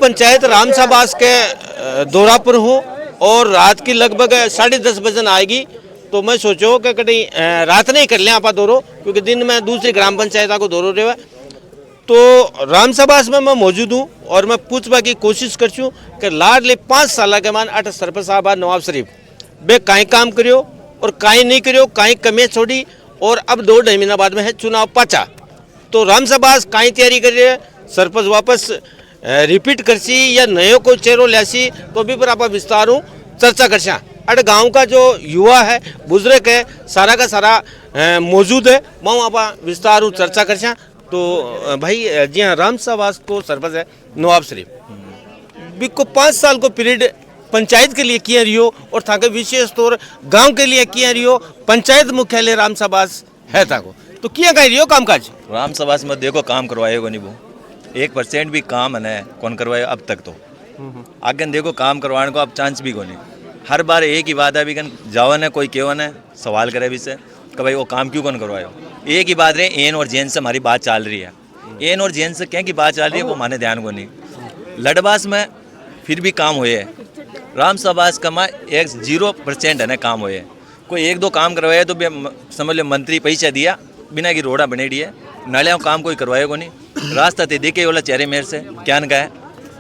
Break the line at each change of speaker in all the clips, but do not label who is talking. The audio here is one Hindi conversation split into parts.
पंचायत रामसाबास के दौरा पर हूँ और रात की लगभग 10:30 बजे आएगी। तो मैं सोचो कि कहीं रात नहीं कर लें आप दौरो, क्योंकि दिन में दूसरी ग्राम पंचायत को दौरो रहे। तो रामसाबास में मैं मौजूद हूँ और मैं पूछवा की कोशिश करछूँ कि लाडले 5 साल के मान 8 सरपंच साहब नवाब शरीफ बे काई काम करियो और काई नहीं करियो, काई कमी छोड़ी, और अब 2-2.5 महीना बाद में है चुनाव पाचा। तो रामसाबास काई तैयारी कर रही है, सरपंच वापस रिपीट करसी या नयो कोई चेहरो ल्यासी, तो भी पर आप विस्तार हूँ चर्चा करसा। अरे गांव का जो युवा है, बुजुर्ग है, सारा का सारा मौजूद है, मैं आप विस्तार हूँ चर्चा करसा। तो भाई जी हाँ, रामसाबास को सरपंच है नवाब शरीफ भी को 5 साल को पीरियड पंचायत के लिए किया रियो और था के विशेष तौर गांव के लिए किया रियो। पंचायत मुख्यालय रामसाबास है था को, तो किया कह रियो कामकाज
रामसाबास में देखो काम करवाएगा नहीं, वो 1% भी काम है कौन करवाए अब तक। तो आगे देखो काम करवाने को अब चांस भी कोनी। हर बार एक ही बात है, भी जावन है कोई केवन है सवाल करे भी से कि भाई वो काम क्यों कौन करवाए। एक ही बात रहे, एन और जेन से हमारी बात चल रही है, एन और जेन से क्या की बात चल रही है वो माने ध्यान को नहीं। लड़बास में फिर भी काम हुए है, रामसाबास का में 0% है ना काम हुए। कोई 1-2 काम करवाए तो समझ लो मंत्री पैसा दिया बिना की रोड़ा बने दिए, नालियाँ काम कोई करवाए को नहीं। रास्ता ते देखे वाला चेहरे मेरे से क्या न का है,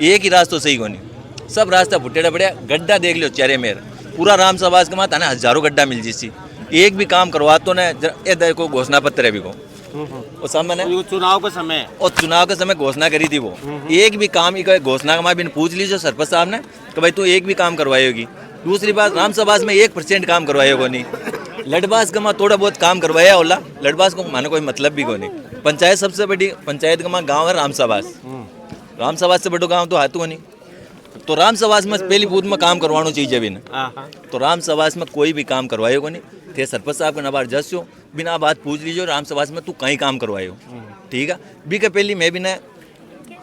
एक ही रास्ता सही को नहीं, सब रास्ता फुटेड़ा बढ़िया। गड्ढा देख लो चेहरे मेरे, पूरा रामसाबास का माता है ना हजारों गड्ढा मिल जिससी, एक भी काम करवा तो ना देखो घोषणा पत्र है भी को वो सामने
चुनाव का समय
और चुनाव के समय घोषणा करी थी वो, एक भी काम घोषणा का भी पूछ लीजिए सरपंच साहब ने कि भाई तू एक भी काम करवाएगी। दूसरी बात, रामसाबास में 1% काम करवाएगा नहीं। लड़बास का थोड़ा बहुत काम करवाया होला, लड़बास को माने कोई मतलब भी को नहीं। पंचायत सबसे बड़ी पंचायत का गाँव है रामसाबास, रामसाबास से बड़ो गाँव तो हाथों नहीं। तो रामसाबास में पहली बूथ में काम करवाना चाहिए भी ना, तो रामसाबास में कोई भी काम करवाए को नहीं थे। सरपंच साहब के नबार जस हो बिना बात पूछ लीजिए रामसाबास में तू कहीं काम करवाए हो, ठीक है। बी के पहली मैं भी ना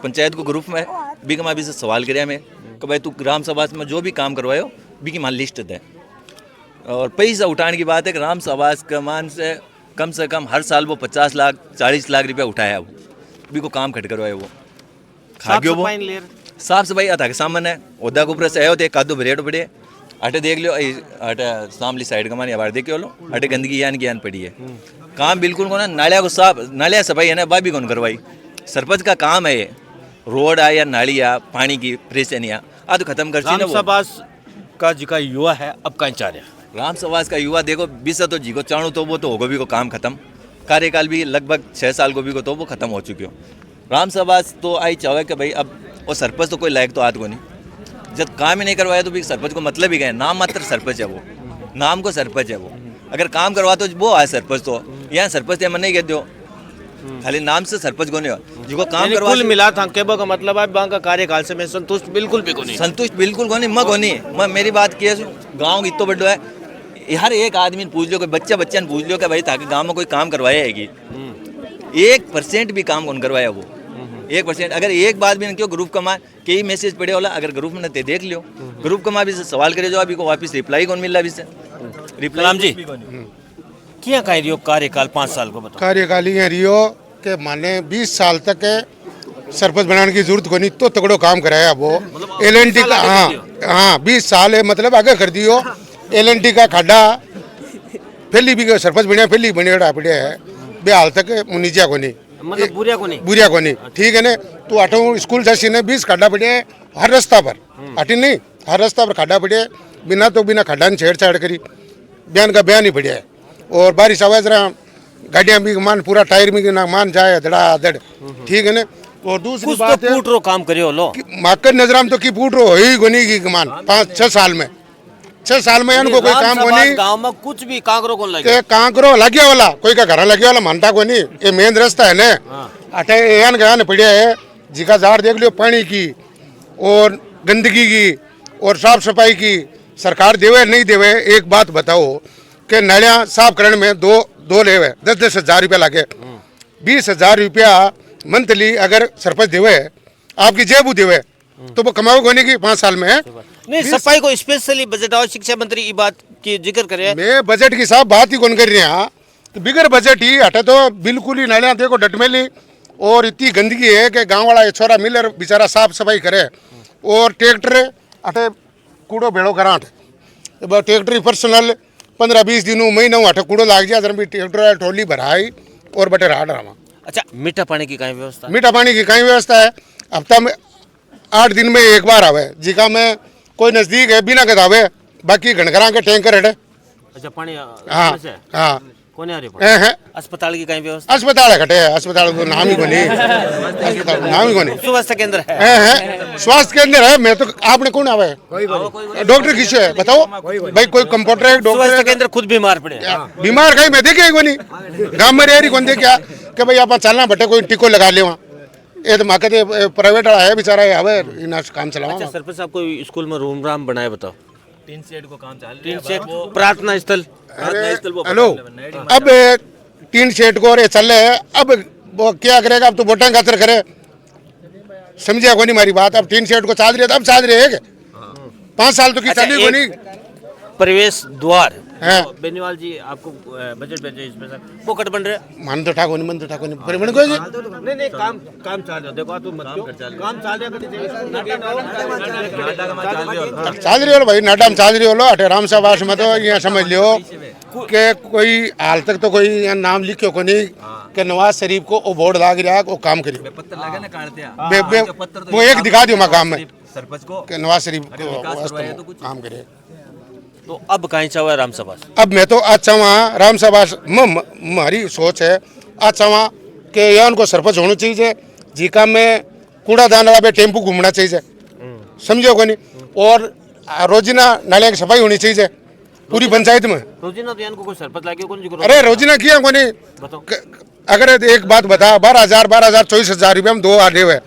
पंचायत को ग्रुप में बी के भी से सवाल कराया मैं कि भाई तू रामसाबास में जो भी काम करवाए हो बी की मान लिस्ट दे। और पैसा उठाने की बात है कि रामसाबास के मान से कम हर साल वो 50 लाख 40 लाख रुपया उठाया, वो बी को काम खट करवाए। वो खा गयो वो साफ सफाई आता के सामने है ओदा के ऊपर से आए होते कादो भरेड़ पड़े अटे देख लो, अटे सामली साइड का मानी बाहर देखे लो, अटे गंदगी यान पड़ी है। काम बिल्कुल को ना नालिया को साफ नालिया सफाई है ना बाबी कौन करवाई। सरपंच का काम है ये, रोड आ या नाली आ पानी की परेशानी आ तो खत्म कर सी ना।
रामसाबास का जी का युवा है अब कहीं चाह रहा।
रामसाबास का युवा देखो 20 तो जी को चाणु तो वो तो होगा भी को काम खत्म, कार्यकाल भी लगभग 6 साल को भी को तो वो खत्म हो चुके हो। रामसाबास तो आई चाहे कि भाई अब और सरपंच तो कोई लायक तो आद को नहीं, जब काम ही नहीं करवाया तो भी सरपंच को मतलब ही गए, नाम मात्र सरपंच है वो, नाम को सरपंच है वो। अगर काम करवा तो वो आए सरपंच, तो यहाँ सरपंच मन नहीं कहते हो, खाली नाम से सरपंच को नहीं जिसको काम करवा
मिला था केबो का मतलब है का कार्यकाल से मैं संतुष्ट बिल्कुल भी को नहीं,
संतुष्ट बिल्कुल को नहीं। मैं को नहीं, मैं मेरी बात की गाँव इतना बड़ो है, हर एक आदमी पूछ लो, कोई बच्चा ने पूछ लो कि भाई ताकि गाँव में कोई काम करवाया है 1% भी काम कौन करवाया वो 1%। अगर एक बात भी नहीं क्यों ग्रुप का माँ कई मैसेज पड़े होला, अगर ग्रुप में देख लियो ग्रुप का माँ भी से सवाल करे जो अभी को वापस रिप्लाई कौन मिल रहा अभी से रिप्लाई जी
क्या कह रियो कार्यकाल 5 साल को बताओ।
कार्यकाल ये रियो के माने 20 साल तक सरपंच बनाने की जरूरत को नहीं, तो तगड़ो काम कराया वो LNT का। हाँ 20 साल है मतलब आगे कर दियो। LNT का खाडा पहली भी सरपंच बनया पहली बनिया पड़िया है बेहाल तक नीचा को नहीं,
मतलब बुरिया को नहीं,
ठीक है ना। तू आठों स्कूल जैसी ने 20 खाडा पड़े हर रास्ता पर, आठी नहीं हर रास्ता पर खाडा पड़े, बिना खाडा ने छेड़छाड़ करी बयान का बयान ही पड़े। और बारिश आवाज जरा गाड़ियां भी मान पूरा टायर भी ना मान जाए धड़ाधड़, ठीक है ना। और दूसरी बात है
रो काम करियो लो
माकर नजराम तो की फूट रो ही गोनी की मान 5-6 साल में 6 साल में इनको कोई काम को नहीं।
गांव में कुछ भी कांकरो कौन लगे
कांकरो लगे वाला कोई का घर लगे वाला मानता को नहीं, ये मेन रास्ता है ना। अटे यान गया न पड़िया है जिका जार देख लियो पानी की और गंदगी की और साफ सफाई की सरकार देवे नहीं देवे। एक बात बताओ कि नालियाँ साफ करने में दो लेवे 10-10 हज़ार रुपया लगे, 20 हज़ार रुपया मंथली अगर सरपंच देवे आपकी जेबू देवे तो वो कमाओ होने की 5 साल में
नहीं। सफाई को स्पेशली बजट और शिक्षा मंत्री ये बात की जिक्र करे,
मैं बजट की साहब बात ही कौन कर रही है। तो बिगर बजट ही हटे तो बिल्कुल ही नालियाँ देखो डटमेली और इतनी गंदगी है कि गांव वाला ये छोरा मिलर बेचारा साफ सफाई करे और ट्रैक्टर अटे कूड़ो भेड़ो कराट ट्रैक्टर पर्सनल 15-20 दिनों महीनों अटे कूड़ो लाग जाए भी ट्रैक्टर ट्रॉली भराई और बटे राड रहा।
अच्छा, मीठा पानी की कहीं व्यवस्था?
मीठा पानी की कहीं व्यवस्था है, हफ्ता में 8 दिन में एक बार आवे, जिका में कोई नजदीक है बिना कदावे, बाकी घनघरा के टैंकर हटे।
अच्छा, पानी?
हाँ हाँ।
कौन आ रही?
है
अस्पताल की कहीं व्यवस्था?
अस्पताल है घटे, अस्पताल तो नाम ही कोनी, अस्पताल नाम ही कोनी।
स्वास्थ्य केंद्र
है स्वास्थ्य केंद्र है। मैं तो आपने कौन आवे? डॉक्टर किसे है बताओ भाई? कोई कंपाउंडर है? डॉक्टर?
स्वास्थ्य केंद्र खुद बीमार पड़े।
बीमार कहीं मैं देखे कोनी, गांव में रह रही कौन देखा कि भाई आप चलना बटे कोई टिको लगा ले वहाँ। ये तो माके प्राइवेट वाला है बेचारा, आवे इन काम चलावा।
अच्छा सरपंच साहब, कोई स्कूल में रूम राम बनाए बताओ?
3 शेड को काम चालू है।
3 शेड, प्रार्थना स्थल?
हेलो, अब 3 शेड को और चल रहे हैं, अब वो क्या करेगा? अब तो वोटें खातर करे, समझिए कोनी मारी बात। अब 3 शेड को चाल रही है, अब चाल रही है 5 साल तो की चली को नहीं।
प्रवेश द्वार
है
बेनीवाल जी, आपको बजट भेजे इसमें सर, पोकट बन रहे?
मन तो ठाको नहीं, मन तो ठाको नहीं, परिमण को जी
नहीं काम चाल रहा, देखो तुम मत क्यों काम चाल रहा
चाल रही हो भाई, नाटा में चाल रही हो लो। अटे राम साबास में तो यहाँ समझ लियो कि कोई हाल तक तो कोई यहाँ नाम लिखो को नहीं कि नवाज शरीफ को वो बोर्ड लाग रहा है, वो काम करियो।
पत्थर लगे ना काट दिया,
वो एक दिखा दियो मकाम में
सरपंच को
कि नवाज शरीफ को काम करे।
तो अब कहीं चाहे राम सभा?
अब मैं तो अच्छा वहाँ राम सभा हमारी सोच है अच्छा वहाँ कि यहाँ उनको सरपंच होना चाहिए, जीका में कूड़ादान वाला टेम्पू घूमना चाहिए, समझो को नहीं, और रोजिना नाले की सफाई होनी चाहिए पूरी पंचायत में।
रोजिना तो यहाँ को कोई सरपंच लाके कौन?
अरे रोजिना किया को नहीं, अगर एक बात बता, 12,000 24,000 रुपये में 2 आधे हुए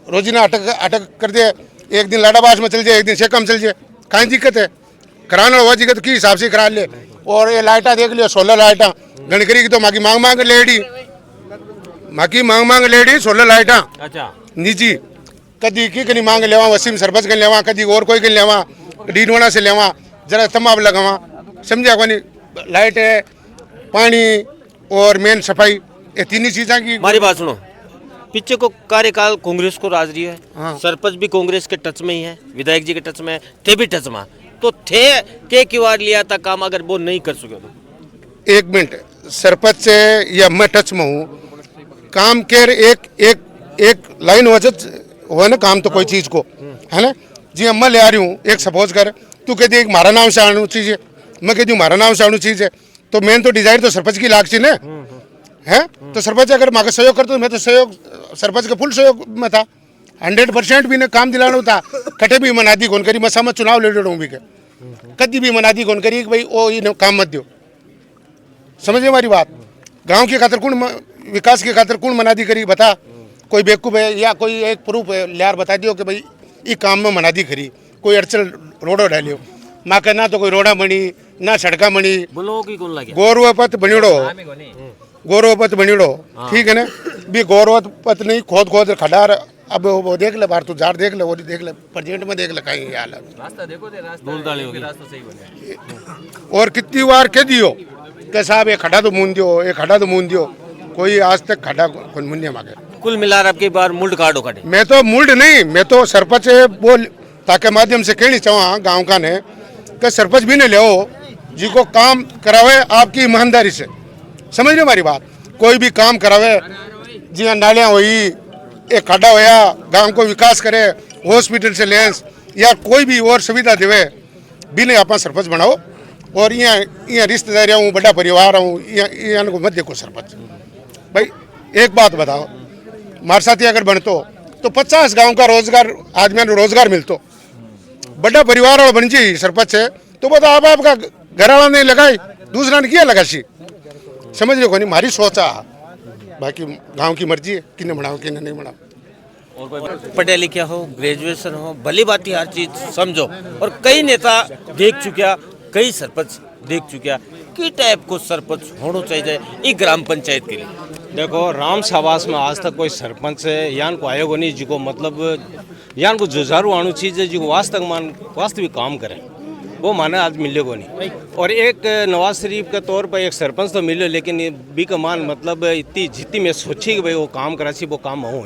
रोजिना अटक कर दे, एक दिन लाडाबाज में चल जाए, एक दिन शेखम चल जाए, कहीं दिक्कत है? कराना हुआ दिक्कत की हिसाब से करा ले। और ये लाइटा देख लियो, 16 लाइटा गणकरी की तो माकी मांग लेडी, माकी मांग लेडी 16 लाइटा।
अच्छा,
निजी कदी की कहीं मांग लेवा, वसीम सरपंच कहीं लेवा, कदी और कोई कहीं लेवा, डीनवाना से लेवा, जरा तमाम लगावा, समझा को नहीं? लाइट है, पानी और मेन सफाई, ये 3 चीज़ें की।
हमारी बात सुनो, पीछे को कार्यकाल कांग्रेस को राज रही है,
हाँ।
सरपंच भी कांग्रेस के टच में ही है, विधायक जी के टच में है, थे भी टच में, तो थे के क्यों लिया था काम अगर वो नहीं कर सके तो?
1 मिनट, सरपंच से या मैं टच में हूँ, काम के एक लाइन वजह हुआ ना काम तो कोई चीज़ को है ना जी। मैं ले आ रही हूँ, एक सपोज कर तू कहती है हमारा नाम से आना चाहिए, मैं कहती हूँ हमारा नाम से आना चाहिए, तो मेन तो डिजाइन तो सरपंच की लाग ची ना है। तो सरपंच अगर माँ सहयोग करते मैं तो सहयोग सरपंच का फुल सहयोग में था, 100% भी ने काम दिलाना था। कटे भी मनादी कौन करी, मसा में चुनाव ले भी के कदी भी मनादी कौन करी भाई वो ये काम मत दो, समझे हमारी बात? गांव के खातर कौन विकास के खातर कौन मनादी करी बता? कोई बेवकूफ़ है या कोई एक प्रूफ है यार बता दियो कि भाई ये काम में मनादी करी, कोई अड़चन रोडो डालियो माँ का, ना तो कोई रोडा बनी ना सड़का बनी,
बोलो की कौन लगे?
गौरवपत बनिड़ो, गौरवपत बनिड़ो, ठीक है ना? भी गौरवपत नहीं, खोद खडार। अब वो देख ले बाहर, तू जार देख ले, वो देख ले, प्रेजेंट में देख ले कहीं हाल है,
रास्ता देखो दे, रास्ता सही बने।
और कितनी बार कह दियो कि साहब ये खड्डा तो मून दियो, ये खड्डा तो मून दियो, कोई आज तक खड्डा कौन मुन्ने मांगे।
कुल मिला आपकी बार मुल्ड कार्ड हो काटे?
मैं तो मुल्ड नहीं, मैं तो सरपंच बोल ताकि माध्यम से कहनी चाहूँ गाँव का ने कि सरपंच भी ने ले जी को काम करावे आपकी ईमानदारी से, समझ रहे हमारी बात? कोई भी काम करावे, जी हाँ नालियाँ हुई, एक खड्डा होया, गांव को विकास करे, हॉस्पिटल से लेंस या कोई भी और सुविधा देवे, बिना आप सरपंच बनाओ। और यहाँ रिश्तेदार हूँ, बड़ा परिवार हूँ, यहाँ को मत देखो सरपंच। भाई एक बात बताओ, हमारे साथी अगर बनतो तो 50 गांव का रोजगार आदमी को रोजगार मिलतो, बड़ा परिवार और बन जी सरपंच है तो बता आपका घर वाला नहीं लगाई, दूसरा ने किया लगा सी, समझ लो नहीं? हमारी सोचा, बाकी गांव की मर्जी है कि बनाओ कि नहीं बनाओ।
और कोई पढ़े लिखे हो, ग्रेजुएशन हो, भली बात ही हर चीज समझो। और कई नेता देख चुकिया, कई सरपंच देख चुकिया, कि टाइप को सरपंच होना चाहिए ये ग्राम पंचायत के लिए?
देखो राम सभास में आज तक कोई सरपंच यान को आयोग नहीं जिको मतलब यान को जुझारू आनु चाहिए, जो वास्तविक काम करे। वो माना आज मिले को नहीं। और एक नवाज शरीफ के तौर पर एक सरपंच तो मिले, लेकिन ये बी कमान मतलब इतनी जितनी मैं सोची कि भाई वो काम कराची वो काम हो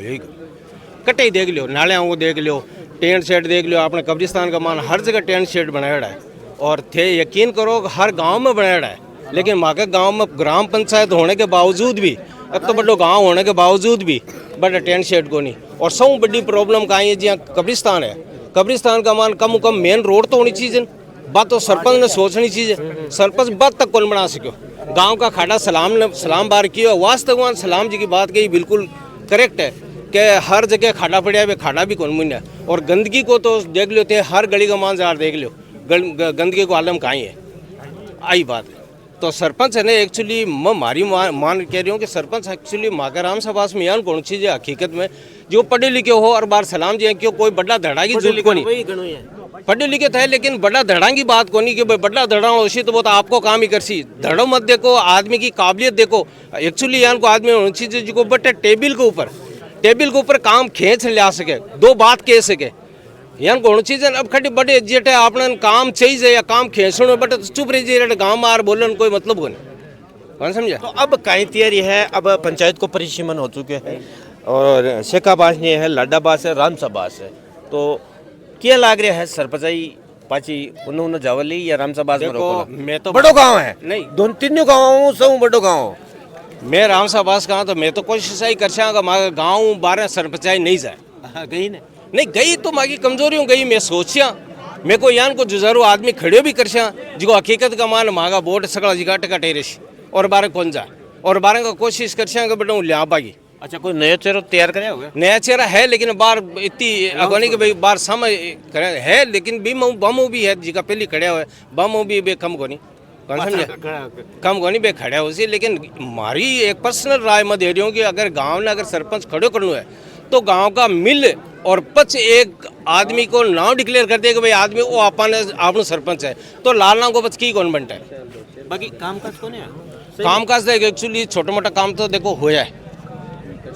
कटे ही देख लियो, नालियाँ वो देख लियो, टेंट शेड देख लियो, अपने कब्रिस्तान का मान हर जगह टेंट शेड बनाया है। और थे यकीन करो हर गांव में बनाया है, लेकिन वहाँ के गांव में ग्राम पंचायत होने के बावजूद भी, अब तो बड़ो गांव होने के बावजूद भी बड़ा टेंट शेड को नहीं। और सब बड़ी प्रॉब्लम कहाँ है, जहाँ कब्रिस्तान है, कब्रिस्तान का मान कम कम मेन रोड तो होनी चाहिए। बात तो सरपंच ने सोचनी चाहिए, सरपंच बात तक कौन बना सको। गांव का खाड़ा सलाम बार किया, वास्तव सलाम जी की बात कही बिल्कुल करेक्ट है कि हर जगह खाड़ा पड़ा है, खाड़ा भी कौन मुन्ना है। और गंदगी को तो देख लो थे, हर गली का मान जार देख लो, गंदगी को आलम कहाँ है, आई बात है। तो सरपंच है ना एक्चुअली मैं मारी मान कह रही हूँ कि सरपंच एक्चुअली माकाराम सभास में यान कौन चीज़ है हकीकत में जो पढ़े लिखे हो और बार सलाम जी क्यों कोई बड़ा धड़ा की जरूरत को नहीं, पढ़े लिखे थे लेकिन बड़ा धड़ा की बात को नहीं कि भाई बड़ा धड़ा होशी तो वो तो आपको काम ही करसी। धड़ो मत देखो, आदमी की काबिलियत देखो। एक्चुअली यान को आदमी होनी चाहिए जिसको बट टेबल के ऊपर काम खींच ला सके, दो बात कह सके। यान को चीज़ अब खड़ी बड़े जेटे आपने काम चाहिए या काम खींचना बट चुप रही गाँव मार बोलन कोई मतलब को नहीं, कौन समझा।
तो अब कई तैयारी है, अब पंचायत को परिसीमन हो चुके हैं और शेखाबास ने है, लाडाबास है, रामसबास है। तो क्या लाग रहा है सरपंचाई पाची उन्होंने जावली या रामसबास में रोको?
मैं तो
बड़ो गांव है
नहीं,
दोनों तीनों गाँव सब बड़ो गाँव।
मैं रामसबास कहा तो मैं तो कोशिश ही कर माँ गाँव 12 सरपंचाई नहीं जाए
गई
नहीं गई तो माँ की कमजोरियों गई। मैं सोचिया मेरे को यान को जुजारू आदमी खड़े भी कर जिको हकीकत का मान मांगा बोट सगड़ा जिगा टका टेरेश और 12 कौन जा और 12 का कोशिश कर बेटा लिया पागी।
अच्छा, कोई नया चेहरा तैयार करे होगा?
नया चेहरा है लेकिन बार इतनी अगवानी के भाई बार समय है, लेकिन बमो भी है जिका पहली खड़े हुए बमो भी कम को नहीं, कौन समझे कम को नहीं बे खड़े हो सी। लेकिन मारी एक पर्सनल राय मैं दे रही हूँ कि अगर गाँव ने अगर सरपंच खड़े करना है तो गाँव का मिल और पच एक आदमी को नाम डिक्लेयर कर दे कि भाई आदमी वो आपने सरपंच है तो लालना को पच की कौन बनता है।
बाकी कामकाज कौन है?
कामकाज देखो एक्चुअली छोटा मोटा काम तो देखो होया है,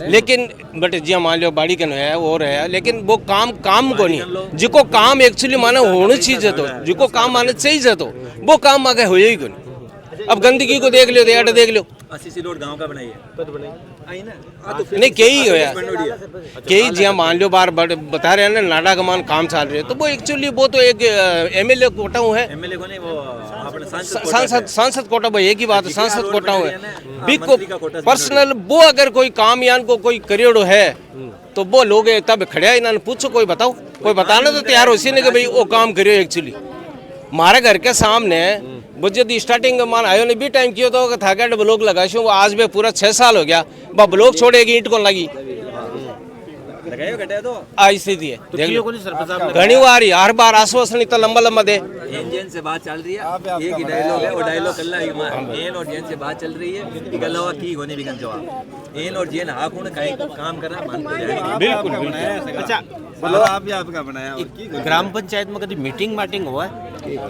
लेकिन बट जी मान लो बाड़ी कन है वो रहा है, लेकिन वो काम को नहीं जिको काम एक्चुअली माने होने चाहिए तो जिको काम माने चाहिए तो वो काम आगे हो ही को नहीं। अब गंदगी को देख लो, देख लो
80 रोड गांव का बनाई है
नहीं कई होया कई जी मान लो बार बता रहे हैं ना नाडा का मान काम चल रहे है तो वो एक्चुअली वो तो एक एमएलए कोटा है,
एमएलए को नहीं वो अपने
सांसद कोटा भाई एक ही बात है, सांसद कोटा है बिग को पर्सनल। वो अगर कोई काम यान को कोई करियोड़ो है तो वो लोग तब खड़े इन्होंने पूछो कोई बताओ, कोई बताना तो तैयार हो सी नहीं कि भाई वो काम करियो। एक्चुअली हमारे घर के सामने वो यदि स्टार्टिंग मान आयो ने भी टाइम किया तो था क्या ब्लॉक लगाशो वो आज भी पूरा 6 साल हो गया बा ब्लॉक छोड़ेगी ईंट को लगी
तो
आई स्थिति है। घनी बार हर बार आश्वासन इतना लंबा दे।
एन से बात चल रही है, एक ही डायलॉग है वो डायलॉग कल एन और जेन से बात चल रही है कि गलवा की होने भी जवाब एन और जेन हाकुन कहीं काम करा मान
बिल्कुल।
अच्छा बोलो, आप भी आपका बनाया ग्राम पंचायत में कभी मीटिंग हुआ है?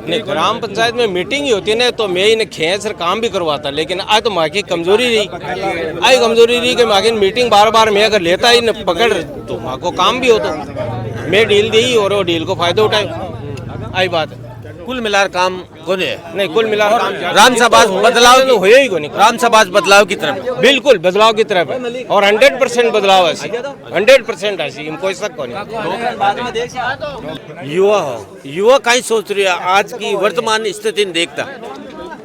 नहीं, ग्राम पंचायत में मीटिंग ही होती है ना तो मैं इन्हें खींच कर काम भी करवाता, लेकिन आज तो माँ की कमजोरी रही कि माँ की मीटिंग बार मैं अगर लेता ही न पकड़ तो माँ को काम भी हो तो मैं डील दी और वो डील को फायदा उठाए, आई बात है।
कुल मिलाकर काम कौन है?
नहीं कुल मिलाकर काम
रामसबास बदलाव
तो हुए ही को नहीं,
रामसबास बदलाव की तरफ
बिल्कुल बदलाव की तरफ है और 100% बदलाव है, 100% है, कोई शक को नहीं।
युवा कहीं सोच रही है आज की वर्तमान स्थिति देखता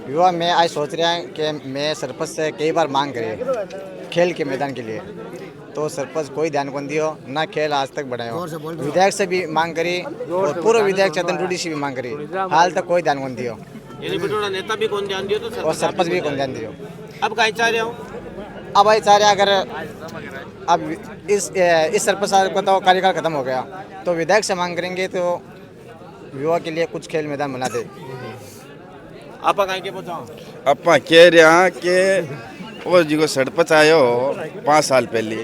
युवा मैं आज सोच रहा है कि मैं सरपंच से कई बार मांग करी खेल के मैदान के लिए तो सरपंच कोई ध्यान कौन दियो ना खेल आज तक बढ़ायो। विधायक से भी मांग करी और पूर्व विधायक चेतन टूडी से भी मांग करी, हाल तक कोई ध्यान कौन दियो
नेता भी कौन ध्यान दियो तो
और सरपंच भी कौन ध्यान दियो।
अब कहीं चाह रहे हो?
अब भाई चाह रहे अगर अब इस सरपंच का तो कार्यकाल खत्म हो गया तो विधायक से मांग करेंगे तो युवा के लिए कुछ खेल मैदान बना दे।
आप कहीं के पहुंचाओ?
अपा कह रहा कि वो जी को सरपंच आयो 5 साल पहले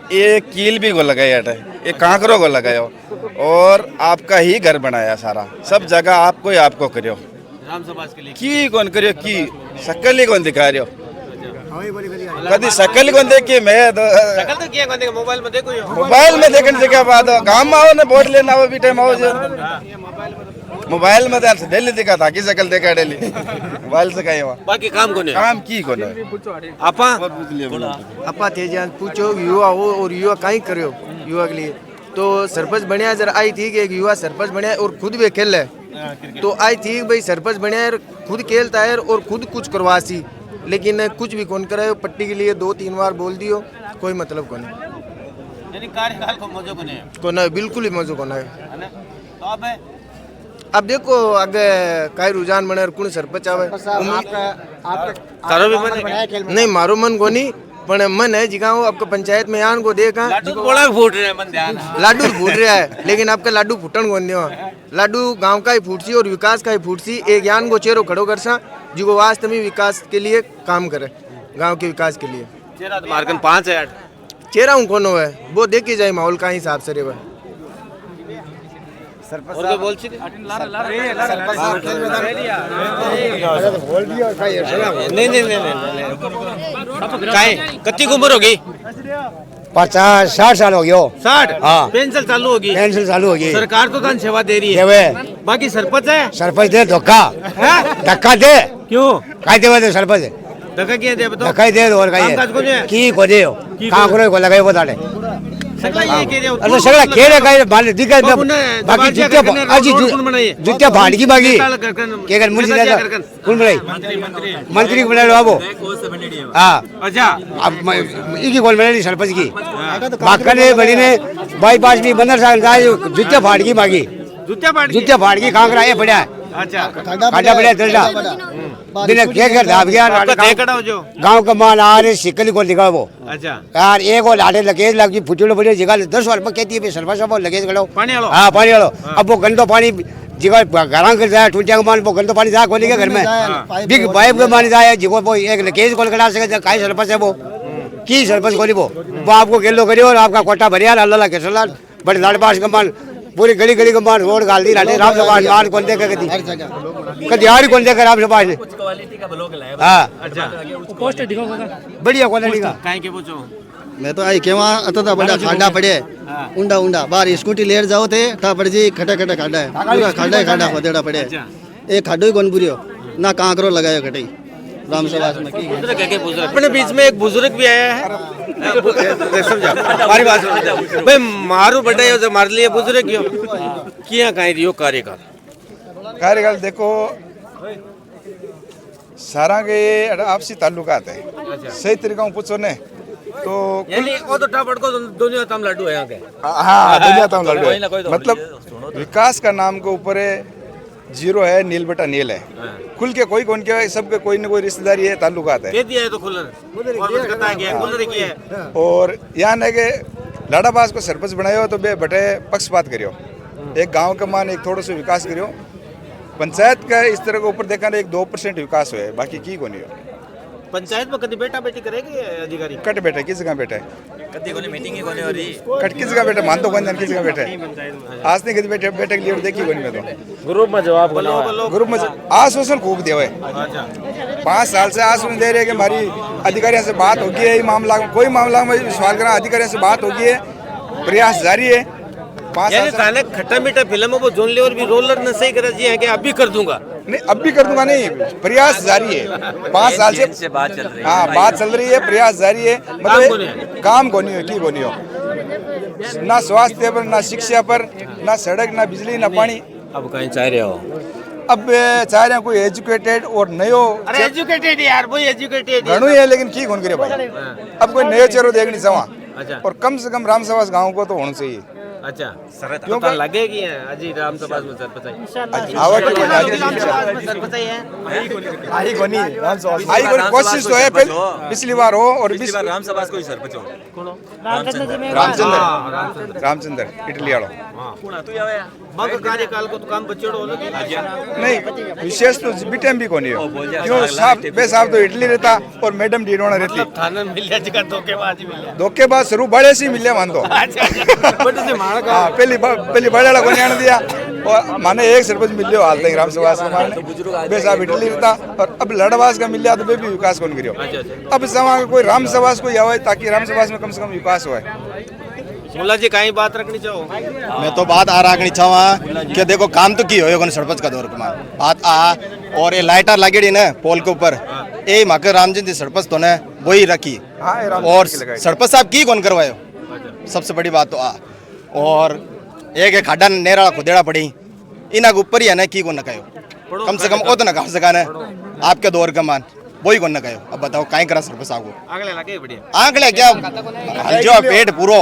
ये कील भी को लगाया था, ये कांकरों को लगायो और आपका ही घर बनाया सारा सब जगह आपको करियो
रामसबास के लिए
की कौन करियो की शक्ल ही कौन दिखा रहे हो कभी शक्ल कौन देखी मैं
शकल तो किया कौन देखा मोबाइल में देखो
मोबाइल में देखने से क्या बात हो गाँव में आओ ना वोट लेना हो भी टाइम आओ जो मोबाइल में तो डेली दिखा था, की शकल देखा डेली मोबाइल से कहीं वहाँ
बाकी काम कोने
काम की को ना
आपा
अपा थे जान पूछो युवा हो और युवा कहीं करो युवा के लिए तो सरपंच बढ़िया जरा आई थी कि एक युवा सरपंच बढ़िया और खुद भी खेल है तो आई थी भाई सरपंच बढ़िया है खुद खेलता है और खुद कुछ करवासी लेकिन कुछ भी कौन कराए पट्टी के लिए 2-3 बार बोल दियो कोई मतलब कौन
यानी कार्यकाल को मौजो कोने
कोना है बिल्कुल ही मौजू कोना है
है ना तो
अब देखो आगे काय रुझान बने और कौन सरपंच आवे
तारो भी बने
नहीं मारो मन को नहीं पण मन है जिगा आपका पंचायत में आन को देखा
लाडू बोला फूट रहे हैं मन ध्यान
लाडू फूट रहा है लेकिन आपका लाडू फूटन कौन दियो लाडू गांव का ही फूटसी और विकास का ही फूटसी एक यान को चेहरो खड़ो कर सा जो वास्तव में विकास के लिए काम करे गांव के विकास के लिए
चेहरा तो मार्कन 5 है 8
चेहरा हूँ कौन है वो देखी जाए माहौल का हिसाब से रे
और कोई बोल सी नहीं नहीं नहीं काहे कितनी उम्र होगी
50-60 साल हो गयो
60
हाँ।
पेंशन चालू होगी
पेंशन चालू होगी
सरकार तो धन सेवा दे रही है
देवे
बाकी सरपंच है
सरपंच दे धोखा
हैं?
धक्का दे
क्यों
काय देवे दे सरपंच
धक्का क्या दे बताओ
धक्का ही दे और काय
कामकाज को नहीं है?
की को देयो
की
का
को-
करो को लगायो बताले
सगला ये कह रहे हो
अरे सगळा खेळ काय माल दिका
बाबू ने
बाकी
जबाजिया
जुत्या
करके
अजी
रोड कौन बनाई है?
जुत्या फाडकी बागी
निकाल करके-
के कर मुंशी
जबाजिया
दादा
करके-
कौन बनाई मंत्री को बनालो बाबू हां
अच्छा
अब इकी कौन बनाई सरपंच की बाकने बड़ी ने बाईपास भी बंदर साहब जाए जुत्या फाडकी बागी
जूतिया पाट की?
जुत्या फाडकी कांकरा ये पड़ा है
अच्छा
खाड़ा पड़ा दलडा दिन के कर दाब गया
आपका देखड़ा हो जो
गांव का माल आ रहे सिकल को दिखा वो
अच्छा
यार एक और लाटे लगेज लग जी फुटुल बड़े जगह 10 बार कहती है सरपंच साहब लगेज गलो
पानी वालो
हाँ पानी वालो अब वो गंदो पानी जगह घर कर जाए टूटिया का माल वो गंदो पानी जाए खोली के घर में बिग पाइप का पानी जाए जिको वो एक लगेज खोल करा सके काय सरपंच है वो की सरपंच खोली वो आपको गेलो करियो और आपका कोटा भरिया अल्लाह के सलाह बड़े लाडपास का माल पूरी गली गली का माल रोड गाल दी लाटे राम सभा माल खोल दे कदी कदी यार खोल दे कर राम सभा ने
क्वालिटी का ब्लॉग लाया
हाँ
अच्छा
बढ़िया क्वालिटी का
काहे के पूछो
मैं तो आई केवा अतदा बड़ा खाड़ा पड़े उंडा उंडा बाहर स्कूटी लेर जाओ थे था पड़ जी खटा खटा खाड़ा है पूरा खाड़ा ही खाड़ा खोदेड़ा पड़े एक खाडो ही कौन बुरियो ना कांकरो लगायो कटई राम सवास में की
बुजुर्ग है के बुजुर्ग अपने बीच में एक बुजुर्ग भी आया है समझा हमारी बात सुनो। भाई मारू बड़े हो तो मार लिए बुजुर्ग क्यों किया काहे रियो कार्यकाल
कार्यकाल देखो सारा के आपसी ताल्लुकात है सही तरीका पूछो ने तो
यानी वो तो टापड़ को दुनिया तम लड्डू है यहाँ के
हाँ दुनिया तो लड़
कोई ना कोई तो
मतलब विकास का नाम के ऊपर है जीरो है नील बटा नील है खुल के कोई कौन के सबके कोई ना कोई रिश्तेदारी है ताल्लुकात है
कह दिया है तो खुलर और कुछ कहता है क्या खुलर ही किया है
और यहाँ है कि लाडाबाज को सरपंच बनायो तो बे बटे पक्षपात करियो एक गांव का मान एक थोड़ा सा विकास करियो पंचायत का इस तरह के ऊपर देखा एक 2% विकास हुए बाकी की को नहीं हो
पंचायत में कभी बेटा बेटी करेगी अधिकारी
कट बैठे किस जगह बैठे
कदी कोनी मीटिंग ही कोनी हो रही
कट किस जगह बैठे मान तो कौन जान किस जगह बैठे आज नहीं कभी बैठे बैठे के लिए देखी कोई मैं तो
ग्रुप में जवाब बोलो
ग्रुप में आश्वासन खूब दे हुए 5 साल से आश्वासन दे रहे हैं कि हमारी अधिकारियों से बात होगी है मामला कोई मामला में सवाल करा अधिकारियों से बात होगी है प्रयास जारी है 5
यानी
साल
थाने खट्टा मीठा फिल्म में वो जोन लेवर भी रोलर ने सही करा जी है कि अभी कर दूंगा
नहीं अब भी कर दूंगा नहीं प्रयास जारी है 5 साल
से बात चल रही है
हाँ बात चल रही है प्रयास जारी है मतलब काम को नहीं हो की को नहीं हो ना स्वास्थ्य पर ना शिक्षा पर ना सड़क ना बिजली ना पानी
अब कहीं चाह रहे हो
अब चाह रहे हैं कोई एजुकेटेड और नयो
अरे एजुकेटेड यार वो एजुकेटेड
घणो ही है लेकिन की कौन करे भाई अब कोई नयो चेहरो देखनी चाहवा
अच्छा
और कम से कम रामसवास गांव को तो होना चाहिए
अच्छा
क्यों
तो लगेगी है अजी राम सभा में सरपंच आई
आवाज
राम सभा में सरपंच आई है
आई कोई कोशिश तो है पहले पिछली बार हो और
पिछली बार राम सभा कोई सरपंच हो
रामचंद्र इटली वालों
मग कार्यकाल को तो काम बच्चों हो लगे
नहीं विशेष तो बीटेम भी कोनी हो क्यों साहब बे साहब तो इटली रहता और मैडम डीडोना रहती
थाना मिल जाए जगह धोखेबाज मिल जाए
धोखेबाज शुरू बड़े से मिले मान दो
बट से मार का
हाँ पहली बड़े वाला को नहीं आने दिया और माने एक सरपंच मिल लियो हाल तक राम सवास का माने बे साहब इटली रहता और अब लड़वास का मिल लिया तो बे भी विकास कौन करियो अब सवा कोई राम सवास को आवे ताकि राम सवास में कम से कम विकास होए
मुल्ला जी कहीं बात रखनी चाहो?
मैं तो बात आ रखनी चाहवा कि देखो काम तो की हो सरपंच का दौर कमान बात आ और ये लाइटर लगेड़ी ना पोल के ऊपर ये माके रामचंद्र सरपंच तो ने वही रखी और सरपंच साहब की कौन करवायो सबसे बड़ी बात तो आ और एक खाडा नेरा खुदेड़ा पड़ी इना के ऊपर ही है ना की कौन नकायो कम से कम वो तो ना कर सका आपके दौर कमान वही कौन नकायो। अब बताओ काई करा सरपंच साहब को
आगले लगे बढ़िया
आंकड़े क्या जो पेट पूरो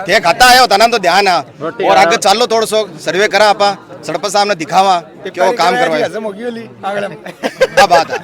के खाता है तना तो ध्यान है और आगे चालो थोड़ा सो सर्वे करा आपा सरपंच साहब ने दिखावा क्यों काम करवाया बात है।